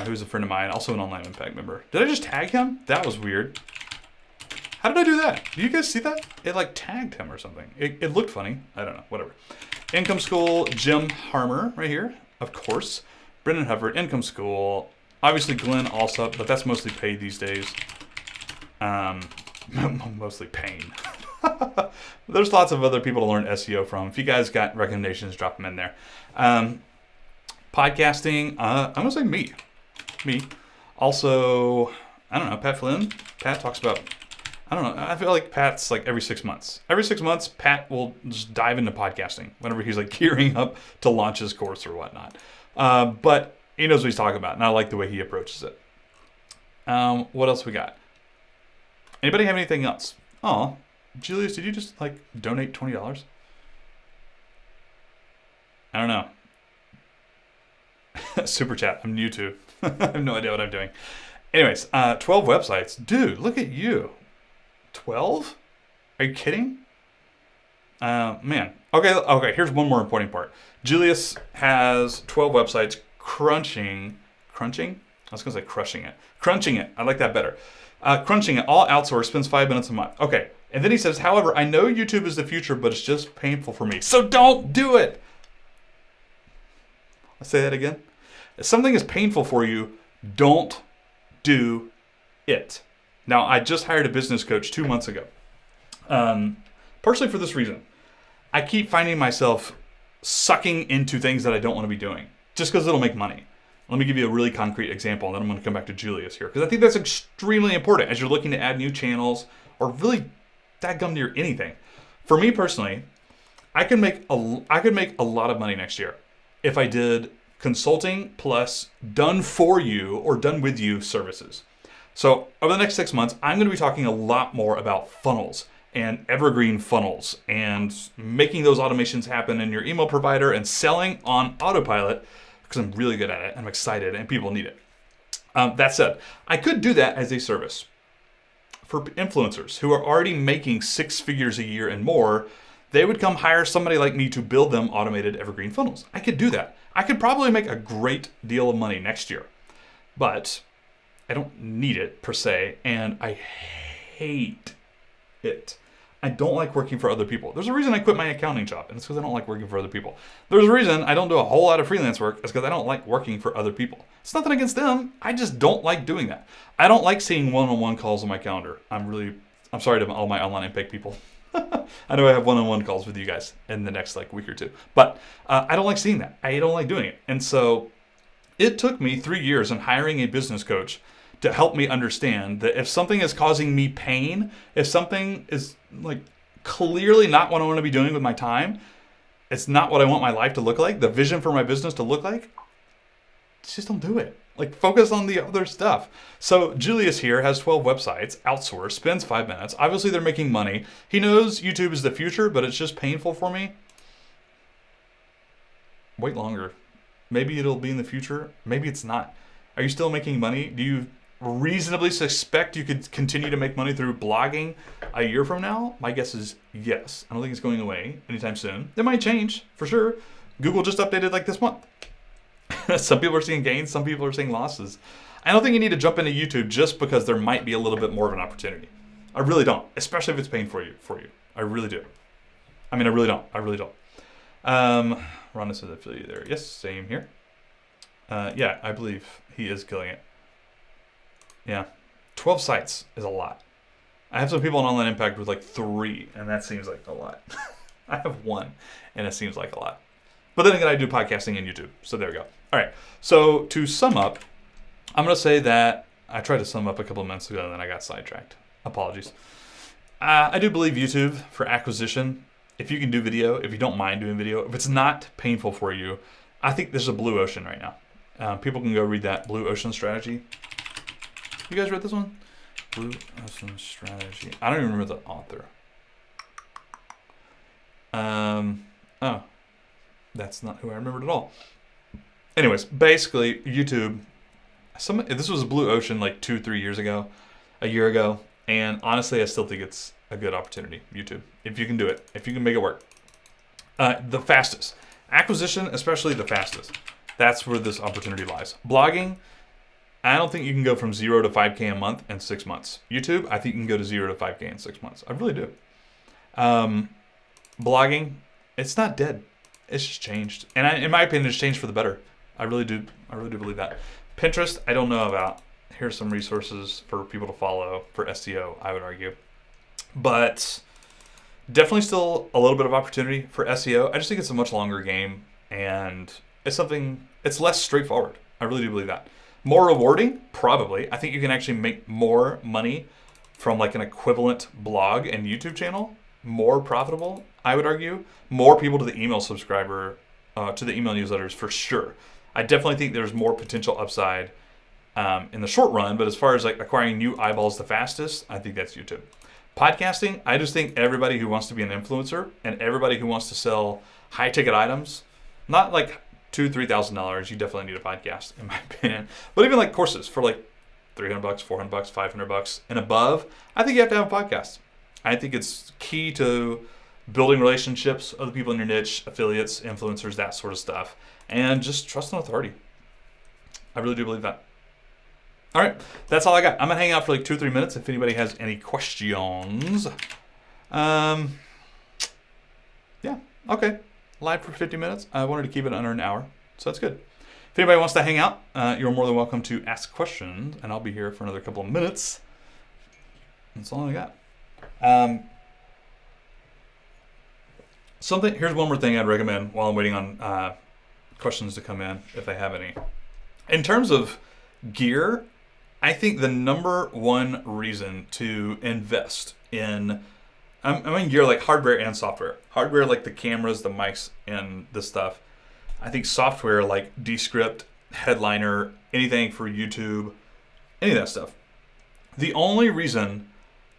who's a friend of mine, also an Online Impact member. Did I just tag him? That was weird. How did I do that? Do you guys see that? It like tagged him or something. It looked funny. I don't know, whatever. Income School, Jim Harmer right here, of course. Brendan Hubbard, Income School. Obviously Glenn Alsop, but that's mostly paid these days. Mostly pain. There's lots of other people to learn SEO from. If you guys got recommendations, drop them in there. Podcasting, I'm going to say me. Also, I don't know, Pat Flynn. Pat talks about, I don't know, I feel like Pat's like every 6 months. Every 6 months, Pat will just dive into podcasting whenever he's like gearing up to launch his course or whatnot. But he knows what he's talking about, and I like the way he approaches it. What else we got? Anybody have anything else? Oh, Julius, did you just like donate $20? I don't know. Super chat. I'm new to. I have no idea what I'm doing. Anyways, 12 websites. Dude, look at you. 12? Are you kidding? Man. Okay, here's one more important part. Julius has 12 websites crunching? I was going to say crushing it. Crunching it. I like that better. Crunching it, all outsourced, spends 5 minutes a month. Okay, and then he says, however, I know YouTube is the future, but it's just painful for me. So don't do it. I'll say that again. If something is painful for you, don't do it. Now, I just hired a business coach 2 months ago. Partially for this reason. I keep finding myself sucking into things that I don't want to be doing, just because it'll make money. Let me give you a really concrete example, and then I'm going to come back to Julius here, because I think that's extremely important as you're looking to add new channels or really dadgum near anything. For me personally, I could make a lot of money next year if I did consulting plus done for you or done with you services. So over the next 6 months, I'm going to be talking a lot more about funnels and evergreen funnels and making those automations happen in your email provider and selling on autopilot, because I'm really good at it, I'm excited, and people need it. That said, I could do that as a service for influencers who are already making 6 figures a year and more. They would come hire somebody like me to build them automated evergreen funnels. I could do that. I could probably make a great deal of money next year, but I don't need it per se, and I hate it. I don't like working for other people. There's a reason I quit my accounting job, and it's because I don't like working for other people. There's a reason I don't do a whole lot of freelance work. It's because I don't like working for other people. It's nothing against them. I just don't like doing that. I don't like seeing one-on-one calls on my calendar. I'm sorry to all my online impact people. I know I have one-on-one calls with you guys in the next week or two, but I don't like seeing that. I don't like doing it. And so it took me 3 years in hiring a business coach to help me understand that if something is causing me pain, if something is clearly not what I want to be doing with my time, it's not what I want my life to look like, the vision for my business to look like, just don't do it. Focus on the other stuff. So Julius here has 12 websites, outsourced, spends 5 minutes. Obviously they're making money. He knows YouTube is the future, but it's just painful for me. Wait longer. Maybe it'll be in the future. Maybe it's not. Are you still making money? reasonably suspect you could continue to make money through blogging a year from now? My guess is yes. I don't think it's going away anytime soon. It might change, for sure. Google just updated like this month. Some people are seeing gains, some people are seeing losses. I don't think you need to jump into YouTube just because there might be a little bit more of an opportunity. I really don't, especially if it's paying for you. I really do. I mean, I really don't. Ron says affiliate there. Yes, same here. Yeah, I believe he is killing it. Yeah, 12 sites is a lot. I have some people on Online Impact with like 3, and that seems like a lot. I have 1, and it seems like a lot. But then again, I do podcasting and YouTube, so there we go. All right, so to sum up, I'm going to say that I tried to sum up a couple of minutes ago, and then I got sidetracked. Apologies. I do believe YouTube for acquisition, if you can do video, if you don't mind doing video, if it's not painful for you, I think there's a blue ocean right now. People can go read that Blue Ocean Strategy. You guys read this one? Blue Ocean Strategy. I don't even remember the author. Oh, that's not who I remembered at all. Anyways, basically, YouTube. This was Blue Ocean like 2-3 years ago, a year ago, and honestly, I still think it's a good opportunity. YouTube, if you can do it, if you can make it work. The fastest acquisition, especially the fastest. That's where this opportunity lies. Blogging. I don't think you can go from 0 to 5K a month in 6 months. YouTube, I think you can go to 0 to 5K in 6 months. I really do. Blogging, it's not dead. It's just changed. And in my opinion, it's changed for the better. I really do believe that. Pinterest, I don't know about. Here's some resources for people to follow for SEO, I would argue. But definitely still a little bit of opportunity for SEO. I just think it's a much longer game, and it's less straightforward. I really do believe that. More rewarding? Probably. I think you can actually make more money from like an equivalent blog and YouTube channel. More profitable, I would argue. More people to the email subscriber, to the email newsletters for sure. I definitely think there's more potential upside in the short run, but as far as like acquiring new eyeballs the fastest, I think that's YouTube. Podcasting, I just think everybody who wants to be an influencer and everybody who wants to sell high ticket items, not like $2,000-$3,000, you definitely need a podcast, in my opinion. But even like courses for like $300, $400, $500 and above, I think you have to have a podcast. I think it's key to building relationships, other people in your niche, affiliates, influencers, that sort of stuff, and just trust and authority. I really do believe that. All right, that's all I got. I'm gonna hang out for like 2-3 minutes if anybody has any questions. Yeah, okay. Live for 50 minutes. I wanted to keep it under an hour, so that's good. If anybody wants to hang out, you're more than welcome to ask questions, and I'll be here for another couple of minutes. That's all I got. Here's one more thing I'd recommend while I'm waiting on questions to come in, if I have any. In terms of gear, I think the number one reason to invest in, I mean gear like hardware and software. Hardware like the cameras, the mics, and this stuff. I think software like Descript, Headliner, anything for YouTube, any of that stuff. The only reason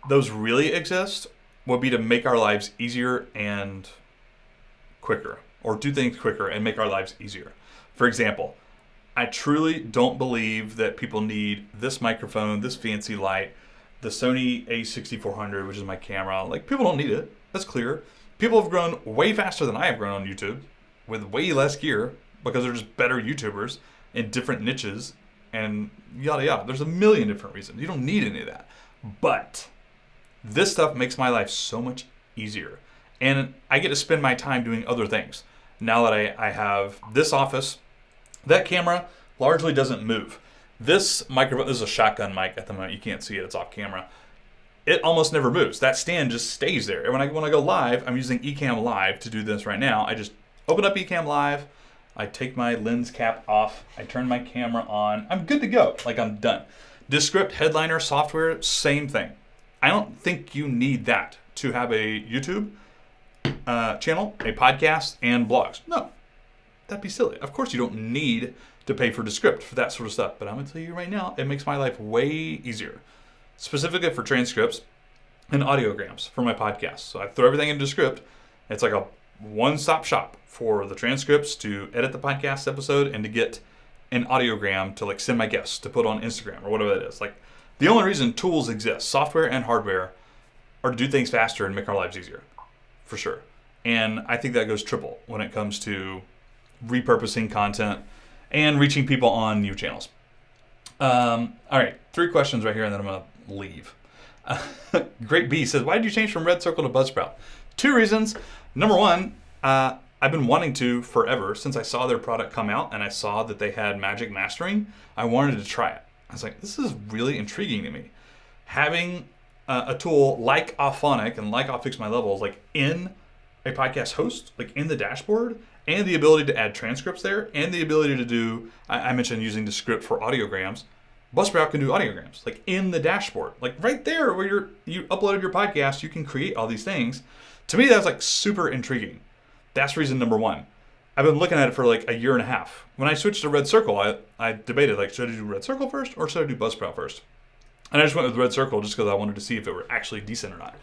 those really exist would be to make our lives easier and quicker, or do things quicker and make our lives easier. For example, I truly don't believe that people need this microphone, this fancy light, the Sony a6400, which is my camera. Like, people don't need it. That's clear. People have grown way faster than I have grown on YouTube with way less gear because they're just better YouTubers in different niches and yada yada. There's a million different reasons. You don't need any of that. But this stuff makes my life so much easier. And I get to spend my time doing other things. Now that I have this office, that camera largely doesn't move. This microphone, this is a shotgun mic at the moment. You can't see it, it's off camera. It almost never moves. That stand just stays there. And when I go live, I'm using Ecamm Live to do this right now. I just open up Ecamm Live, I take my lens cap off, I turn my camera on, I'm good to go. Like, I'm done. Descript, Headliner, software, same thing. I don't think you need that to have a YouTube channel, a podcast, and blogs. No, that'd be silly. Of course you don't need to pay for Descript for that sort of stuff, but I'm going to tell you right now, it makes my life way easier, specifically for transcripts and audiograms for my podcast. So I throw everything into Descript. It's like a one-stop shop for the transcripts to edit the podcast episode and to get an audiogram to like send my guests to put on Instagram or whatever that is. Like the only reason tools exist, software and hardware, are to do things faster and make our lives easier, for sure. And I think that goes triple when it comes to repurposing content and reaching people on new channels. All right, 3 questions right here, and then I'm gonna leave. Great B says, why did you change from Red Circle to Buzzsprout? 2 reasons. Number 1, I've been wanting to forever since I saw their product come out and I saw that they had magic mastering. I wanted to try it. I was like, this is really intriguing to me. Having a tool like Auphonic and like I'll Fix My Levels, like in a podcast host, like in the dashboard, and the ability to add transcripts there, and the ability to do, I mentioned using the script for audiograms. Buzzsprout can do audiograms, like in the dashboard, like right there where you uploaded your podcast, you can create all these things. To me, that's like super intriguing. That's reason number 1. I've been looking at it for like a year and a half. When I switched to Red Circle, I debated like, should I do Red Circle first or should I do Buzzsprout first? And I just went with Red Circle just because I wanted to see if it were actually decent or not.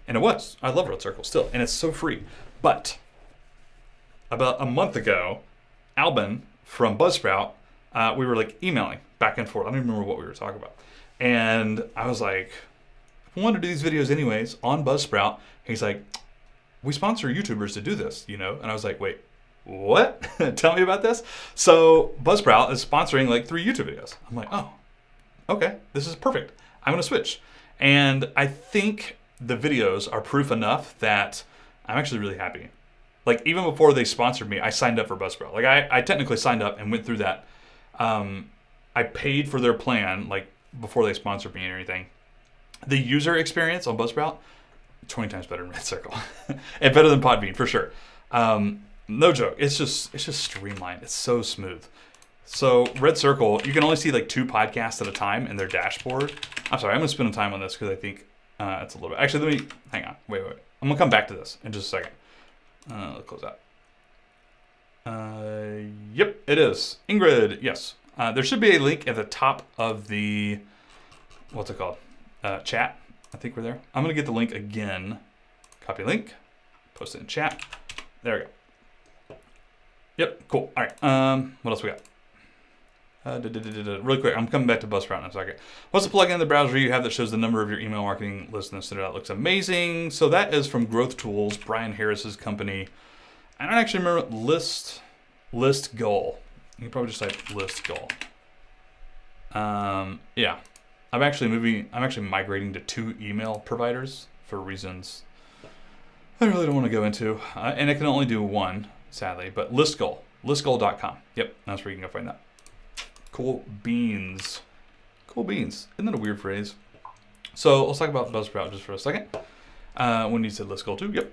And it was. I love Red Circle still, and it's so free. But about a month ago, Albin from Buzzsprout, we were like emailing back and forth. I don't even remember what we were talking about. And I was like, I wanted to do these videos anyways on Buzzsprout. He's like, we sponsor YouTubers to do this, you know? And I was like, wait, what? Tell me about this. So Buzzsprout is sponsoring like 3 YouTube videos. I'm like, oh, okay, this is perfect. I'm gonna switch. And I think the videos are proof enough that I'm actually really happy. Like even before they sponsored me, I signed up for Buzzsprout. Like I technically signed up and went through that. I paid for their plan like before they sponsored me and everything. The user experience on Buzzsprout, 20 times better than Red Circle. And better than Podbean for sure. No joke. It's just streamlined. It's so smooth. So Red Circle, you can only see like 2 podcasts at a time in their dashboard. I'm sorry, I'm gonna spend time on this because I think it's a little bit. Actually, let me hang on. Wait. I'm gonna come back to this in just a second. Let's close out. Yep, it is. Ingrid, yes. There should be a link at the top of the, what's it called? Chat. I think we're there. I'm going to get the link again. Copy link. Post it in chat. There we go. Yep, cool. All right. What else we got? Really quick, I'm coming back to Buzzsprout in a second. What's the plugin in the browser you have that shows the number of your email marketing list in the center? That looks amazing. So that is from Growth Tools, Brian Harris's company. I don't actually remember list goal. You can probably just type list goal. Yeah, I'm actually migrating to 2 email providers for reasons I really don't want to go into, and I can only do 1, sadly. But listgoal.com. Yep, that's where you can go find that. Cool beans. Cool beans. Isn't that a weird phrase? So let's talk about Buzzsprout just for a second. When you said list goal too, yep.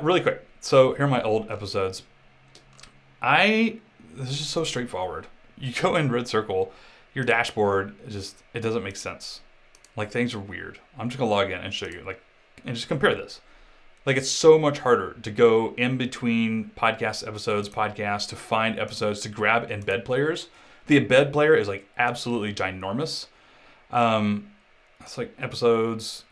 Really quick. So here are my old episodes. This is just so straightforward. You go in Red Circle, your dashboard it doesn't make sense. Like things are weird. I'm just gonna log in and show you, like, and just compare this. Like it's so much harder to go in between podcasts to find episodes, to grab embed players. The embed player is like absolutely ginormous. It's like episodes,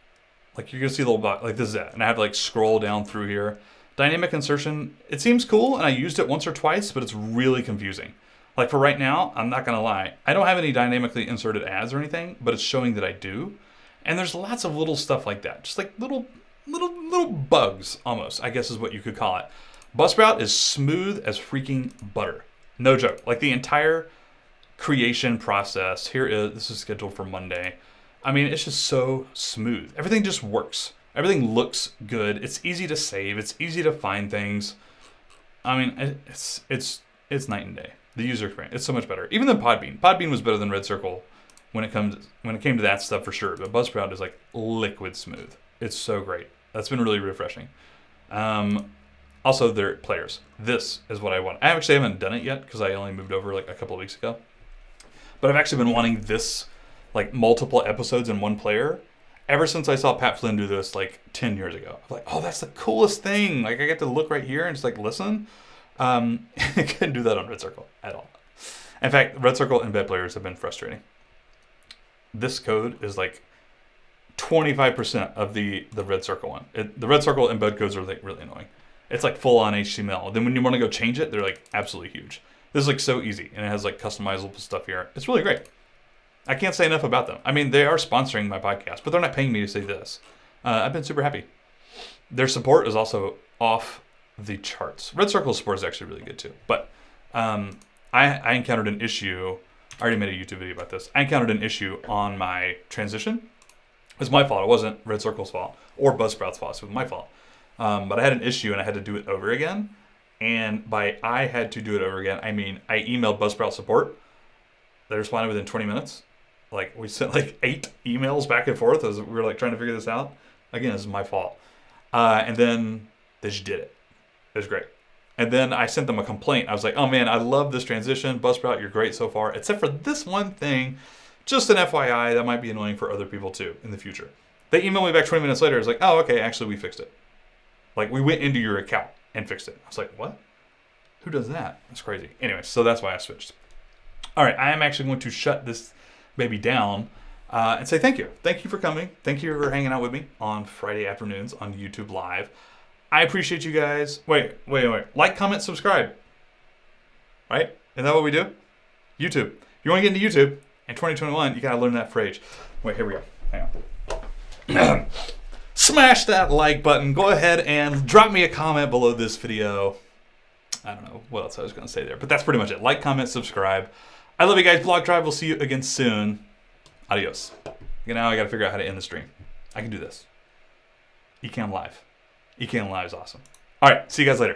like you're gonna see a little bit, like this is it. And I have to like scroll down through here. Dynamic insertion, it seems cool, and I used it once or twice, but it's really confusing. Like for right now, I'm not gonna lie, I don't have any dynamically inserted ads or anything, but it's showing that I do. And there's lots of little stuff like that, just like little bugs almost, I guess is what you could call it. Buzzsprout is smooth as freaking butter. No joke. Like the entire creation process, this is scheduled for Monday. I mean, it's just so smooth. Everything just works. Everything looks good. It's easy to save. It's easy to find things. I mean, it's night and day. The user experience, it's so much better. Even than Podbean. Podbean was better than Red Circle when it came to that stuff for sure. But Buzzsprout is like liquid smooth. It's so great. That's been really refreshing. Also, their players. This is what I want. I actually haven't done it yet because I only moved over like a couple of weeks ago. But I've actually been wanting this, like multiple episodes in one player, ever since I saw Pat Flynn do this like 10 years ago. I'm like, oh, that's the coolest thing. Like I get to look right here and just like listen. I couldn't do that on Red Circle at all. In fact, Red Circle embed players have been frustrating. This code is like 25% of the Red Circle one. The Red Circle embed codes are like really annoying. It's like full on HTML. Then when you want to go change it, they're like absolutely huge. This is like so easy, and it has like customizable stuff here. It's really great. I can't say enough about them. I mean, they are sponsoring my podcast, but they're not paying me to say this. I've been super happy. Their support is also off the charts. Red Circle support is actually really good too. But I encountered an issue. I already made a YouTube video about this. I encountered an issue on my transition. It's my fault. It wasn't Red Circle's fault or Buzzsprout's fault. It was my fault. But I had an issue and I had to do it over again. And by I had to do it over again, I mean I emailed Buzzsprout support. They responded within 20 minutes. Like we sent like 8 emails back and forth as we were like trying to figure this out. Again, this is my fault. And then they just did it. It was great. And then I sent them a complaint. I was like, oh man, I love this transition. Buzzsprout, you're great so far. Except for this one thing, just an FYI, that might be annoying for other people too in the future. They emailed me back 20 minutes later. It's like, oh, okay, actually we fixed it. Like we went into your account and fixed it. I was like, what? Who does that? That's crazy. Anyway, so that's why I switched. All right, I am actually going to shut this baby down and say thank you. Thank you for coming. Thank you for hanging out with me on Friday afternoons on YouTube Live. I appreciate you guys. Wait. Like, comment, subscribe. Right? Isn't that what we do? YouTube. You want to get into YouTube in 2021, you got to learn that phrase. Wait, here we go. Hang on. Smash that like button. Go ahead and drop me a comment below this video. I don't know what else I was going to say there, but that's pretty much it. Like, comment, subscribe. I love you guys. Blog Drive. We'll see you again soon. Adios. Now I got to figure out how to end the stream. I can do this. ECam Live. eCam Live is awesome. All right. See you guys later.